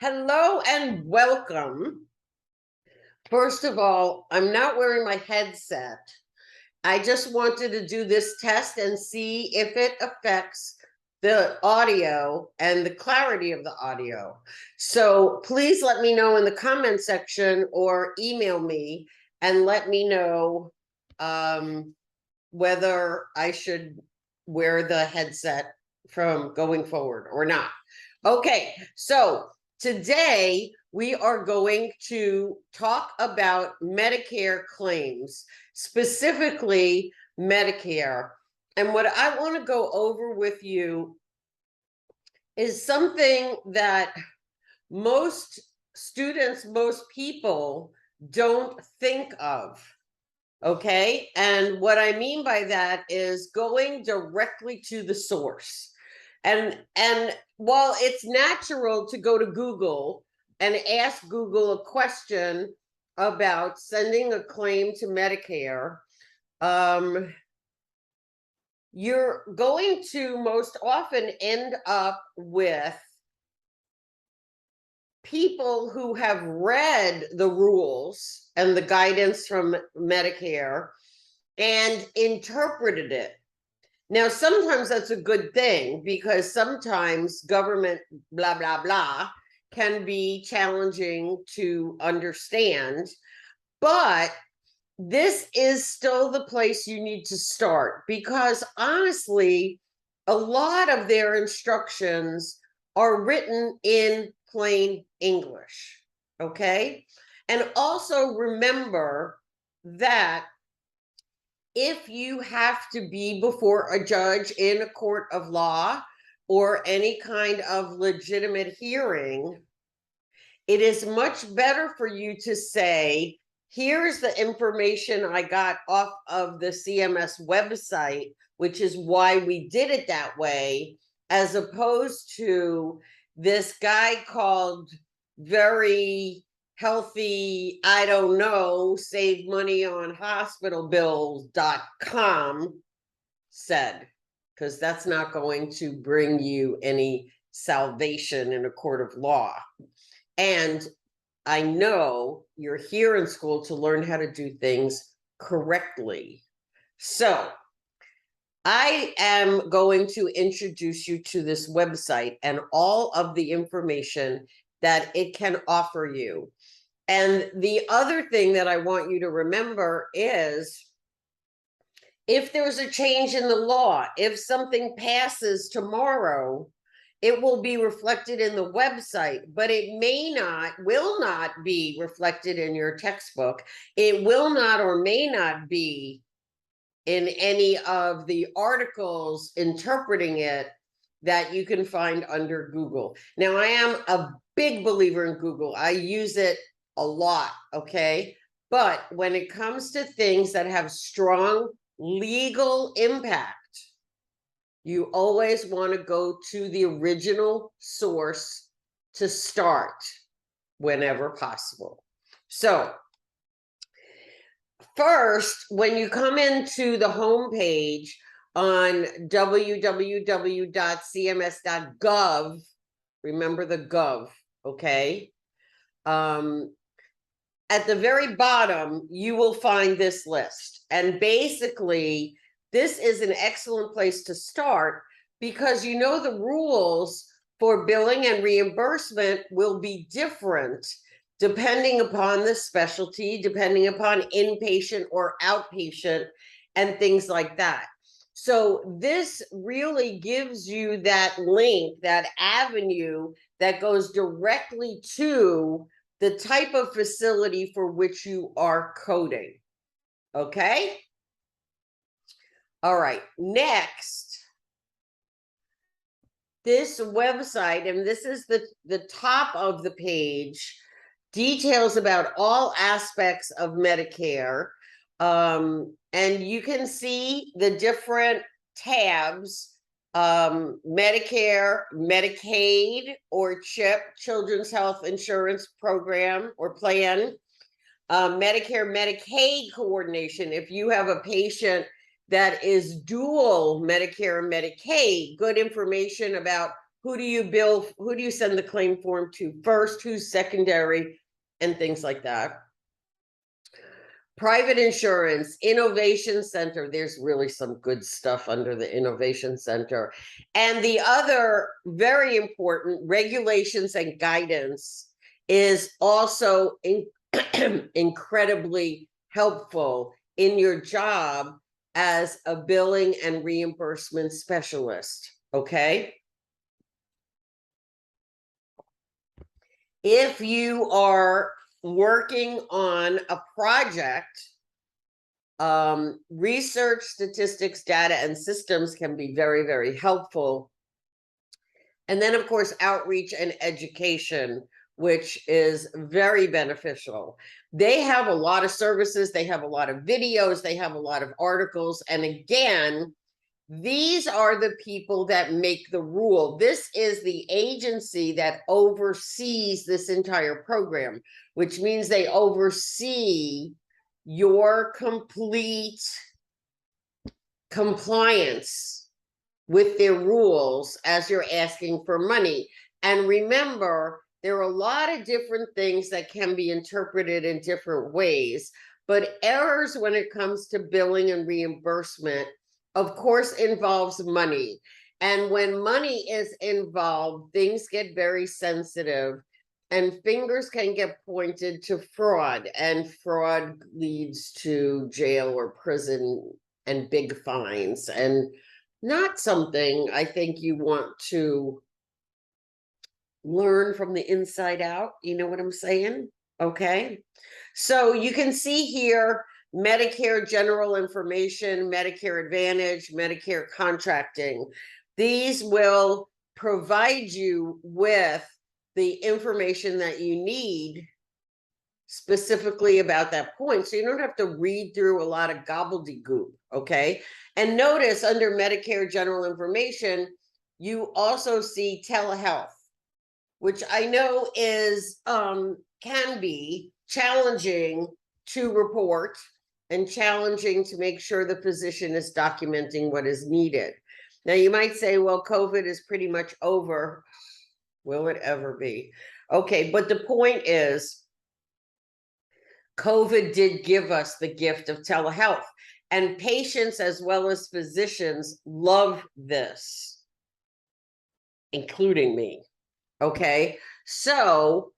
Hello and welcome. First of all, I'm not wearing my headset. I just wanted to do this test and see if it affects the audio and the clarity of the audio. So please let me know in the comment section or email me and let me know whether I should wear the headset from going forward or not. Okay, so today we are going to talk about Medicare claims, specifically Medicare. And what I want to go over with you is something that most students, most people don't think of. Okay. And what I mean by that is going directly to the source. And while it's natural to go to Google and ask Google a question about sending a claim to Medicare, you're going to most often end up with people who have read the rules and the guidance from Medicare and interpreted it. Now, sometimes that's a good thing because sometimes government blah, blah, blah can be challenging to understand. But this is still the place you need to start because honestly, a lot of their instructions are written in plain English. Okay. And also remember that if you have to be before a judge in a court of law or any kind of legitimate hearing, it is much better for you to say, here's the information I got off of the CMS website, which is why we did it that way, as opposed to this guy called very healthy, I don't know, save money on hospital bills.com said, because that's not going to bring you any salvation in a court of law. And I know you're here in school to learn how to do things correctly. So I am going to introduce you to this website and all of the information that it can offer you. And the other thing that I want you to remember is if there's a change in the law, if something passes tomorrow, it will be reflected in the website, but it will not be reflected in your textbook. It will not or may not be in any of the articles interpreting it that you can find under Google. Now, I am a big believer in Google. I use it a lot, okay? But when it comes to things that have strong legal impact, you always want to go to the original source to start whenever possible. So first, when you come into the homepage on www.cms.gov, remember the gov, okay? At the very bottom, you will find this list. And basically, this is an excellent place to start because you know the rules for billing and reimbursement will be different depending upon the specialty, depending upon inpatient or outpatient, and things like that. So this really gives you that link, that avenue that goes directly to the type of facility for which you are coding. Okay? All right, next. This website, and this is the top of the page, details about all aspects of Medicare. And you can see the different tabs, Medicare, Medicaid, or CHIP, Children's Health Insurance Program or Plan, Medicare, Medicaid coordination. If you have a patient that is dual Medicare and Medicaid, good information about who do you bill, who do you send the claim form to first, who's secondary, and things like that. Private insurance, innovation center. There's really some good stuff under the innovation center. And the other very important regulations and guidance is also incredibly helpful in your job as a billing and reimbursement specialist. Okay. If you are working on a project, research, statistics, data, and systems can be very, very helpful. And then, of course, outreach and education, which is very beneficial. They have a lot of services, they have a lot of videos, they have a lot of articles. And again, these are the people that make the rule. This is the agency that oversees this entire program, which means they oversee your complete compliance with their rules as you're asking for money. And remember, there are a lot of different things that can be interpreted in different ways, but errors when it comes to billing and reimbursement, of course, involves money. And when money is involved, things get very sensitive and fingers can get pointed to fraud, and fraud leads to jail or prison and big fines, and not something I think you want to learn from the inside out. You know what I'm saying? Okay. So you can see here, Medicare general information, Medicare Advantage, Medicare contracting. These will provide you with the information that you need specifically about that point. So you don't have to read through a lot of gobbledygook, okay? And notice under Medicare general information, you also see telehealth, which I know is can be challenging to report and challenging to make sure the physician is documenting what is needed. Now you might say, well, COVID is pretty much over. Will it ever be? Okay, but the point is, COVID did give us the gift of telehealth, and patients as well as physicians love this, including me. Okay, so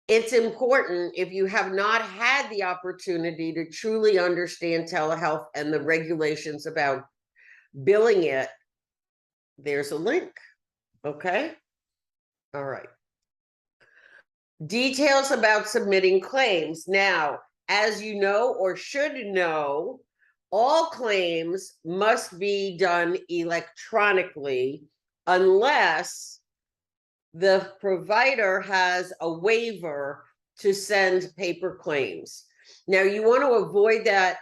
it's important, if you have not had the opportunity to truly understand telehealth and the regulations about billing it, there's a link. Okay. All right. Details about submitting claims. Now, as you know or should know, all claims must be done electronically unless the provider has a waiver to send paper claims. Now, you want to avoid that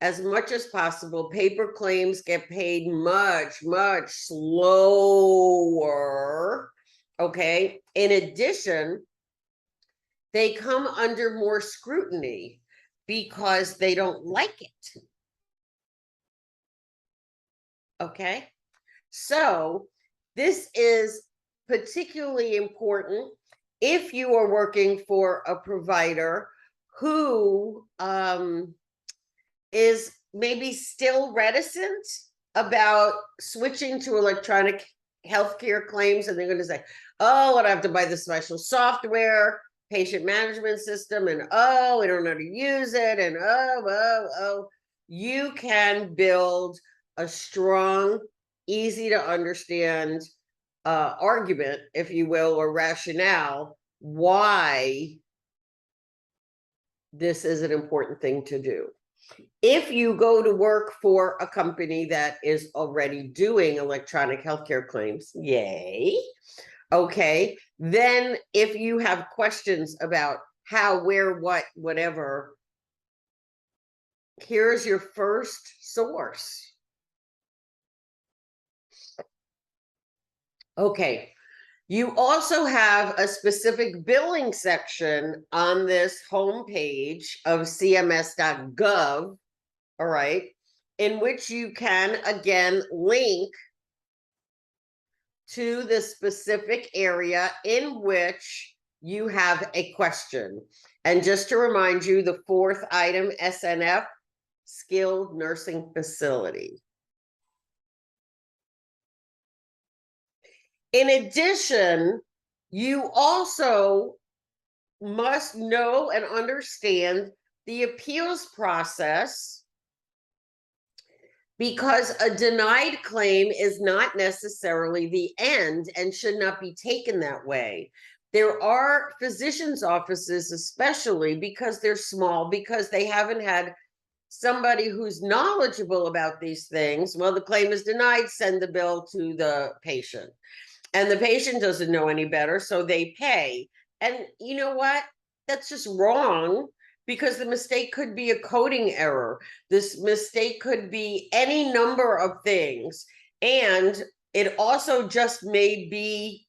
as much as possible. Paper claims get paid much, much slower. Okay. In addition, they come under more scrutiny because they don't like it. Okay. So this is particularly important if you are working for a provider who is maybe still reticent about switching to electronic healthcare claims, and they're going to say, oh, I have to buy the special software, patient management system, and oh, I don't know how to use it, and oh. You can build a strong, easy to understand argument, if you will, or rationale why this is an important thing to do. If you go to work for a company that is already doing electronic healthcare claims, yay. Okay, then if you have questions about how, where, what, whatever, here's your first source. Okay, you also have a specific billing section on this homepage of cms.gov, all right, in which you can again link to the specific area in which you have a question. And just to remind you, the fourth item, SNF, skilled nursing facility. In addition, you also must know and understand the appeals process, because a denied claim is not necessarily the end and should not be taken that way. There are physicians' offices, especially because they're small, because they haven't had somebody who's knowledgeable about these things. Well, the claim is denied, send the bill to the patient. And the patient doesn't know any better, so they pay. And you know what? That's just wrong, because the mistake could be a coding error. This mistake could be any number of things. And it also just may be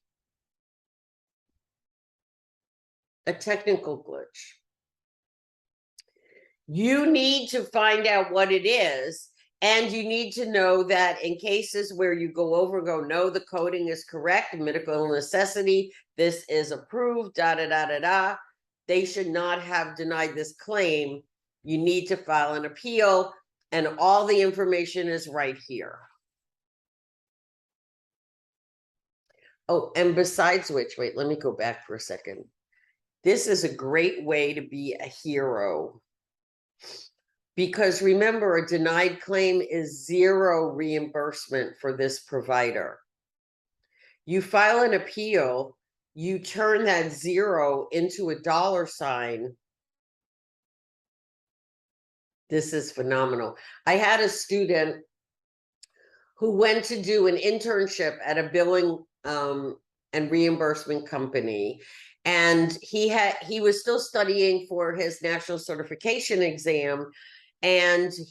a technical glitch. You need to find out what it is. And you need to know that in cases where you go over, no, the coding is correct, medical necessity, this is approved, they should not have denied this claim. You need to file an appeal, and all the information is right here. Oh, and besides which, wait, let me go back for a second. This is a great way to be a hero. Because remember, a denied claim is zero reimbursement for this provider. You file an appeal, you turn that zero into a $sign. This is phenomenal. I had a student who went to do an internship at a billing and reimbursement company. And he was still studying for his national certification exam. And so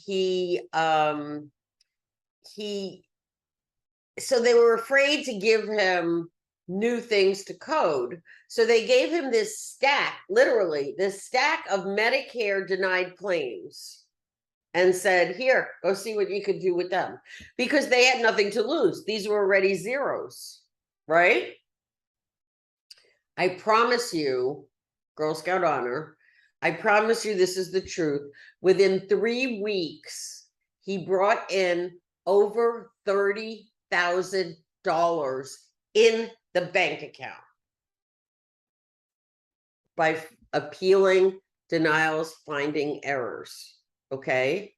they were afraid to give him new things to code. So they gave him this stack, literally this stack of Medicare denied claims, and said, here, go see what you could do with them, because they had nothing to lose. These were already zeros, right? I promise you, Girl Scout honor, I promise you this is the truth. Within 3 weeks, he brought in over $30,000 in the bank account by appealing denials, finding errors. Okay.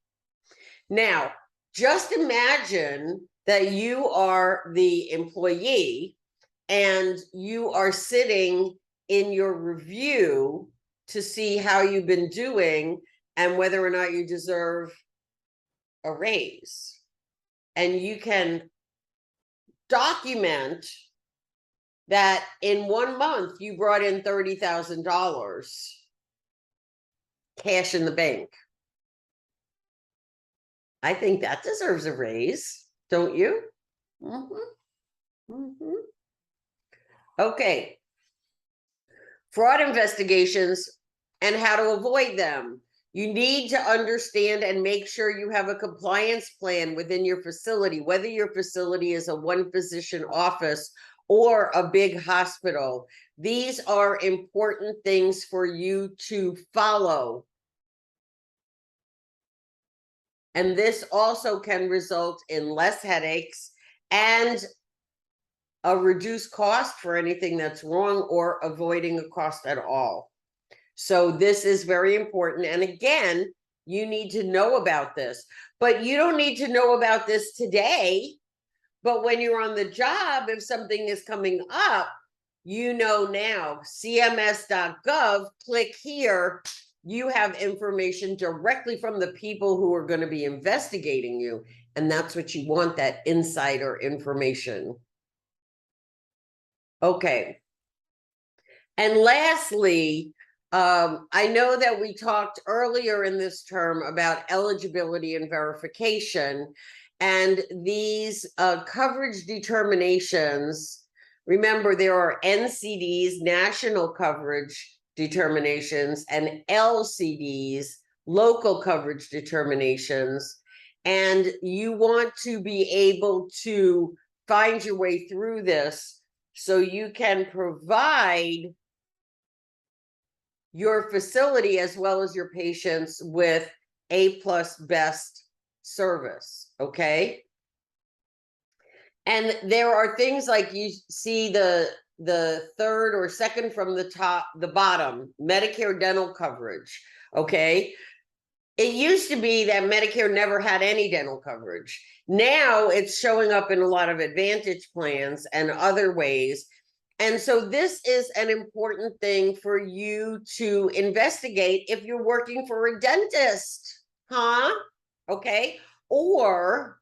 Now, just imagine that you are the employee and you are sitting in your review to see how you've been doing and whether or not you deserve a raise. And you can document that in 1 month you brought in $30,000 cash in the bank. I think that deserves a raise, don't you? Okay. Fraud investigations and how to avoid them. You need to understand and make sure you have a compliance plan within your facility, whether your facility is a one-physician office or a big hospital. These are important things for you to follow. And this also can result in less headaches and a reduced cost for anything that's wrong, or avoiding a cost at all. So this is very important. And again, you need to know about this, but you don't need to know about this today. But when you're on the job, if something is coming up, you know now, cms.gov, click here. You have information directly from the people who are going to be investigating you. And that's what you want, that insider information. Okay. And lastly, I know that we talked earlier in this term about eligibility and verification, and these coverage determinations. Remember, there are NCDs, national coverage determinations, and LCDs, local coverage determinations. And you want to be able to find your way through this so you can provide your facility as well as your patients with A+ best service, okay? And there are things like you see the third or second from the bottom, Medicare dental coverage, okay? It used to be that Medicare never had any dental coverage. Now it's showing up in a lot of Advantage plans and other ways. And so this is an important thing for you to investigate if you're working for a dentist, huh? Okay. Or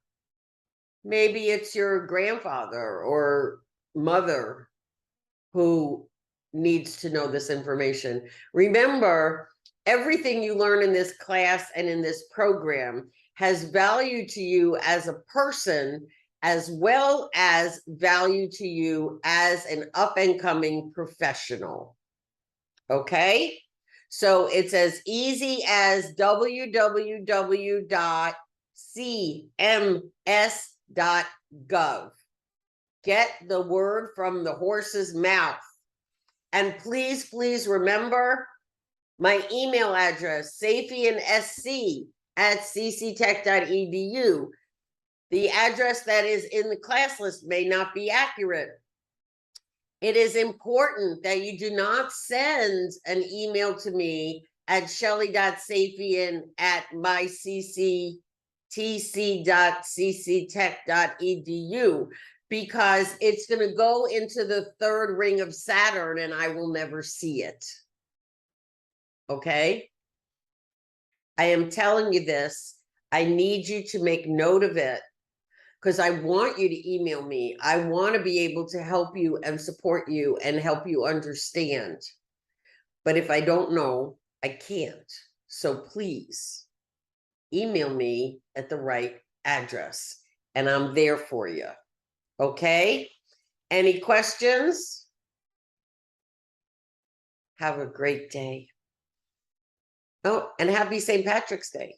maybe it's your grandfather or mother who needs to know this information. Remember, everything you learn in this class and in this program has value to you as a person, as well as value to you as an up-and-coming professional. Okay? So it's as easy as www.cms.gov. Get the word from the horse's mouth. And please, please remember my email address, safiansc@cctech.edu. The address that is in the class list may not be accurate. It is important that you do not send an email to me at shelly.safian@mycctc.cctech.edu, because it's going to go into the third ring of Saturn and I will never see it. Okay? I am telling you this. I need you to make note of it, because I want you to email me. I want to be able to help you and support you and help you understand. But if I don't know, I can't. So please email me at the right address and I'm there for you. Okay? Any questions? Have a great day. Oh, and happy St. Patrick's Day.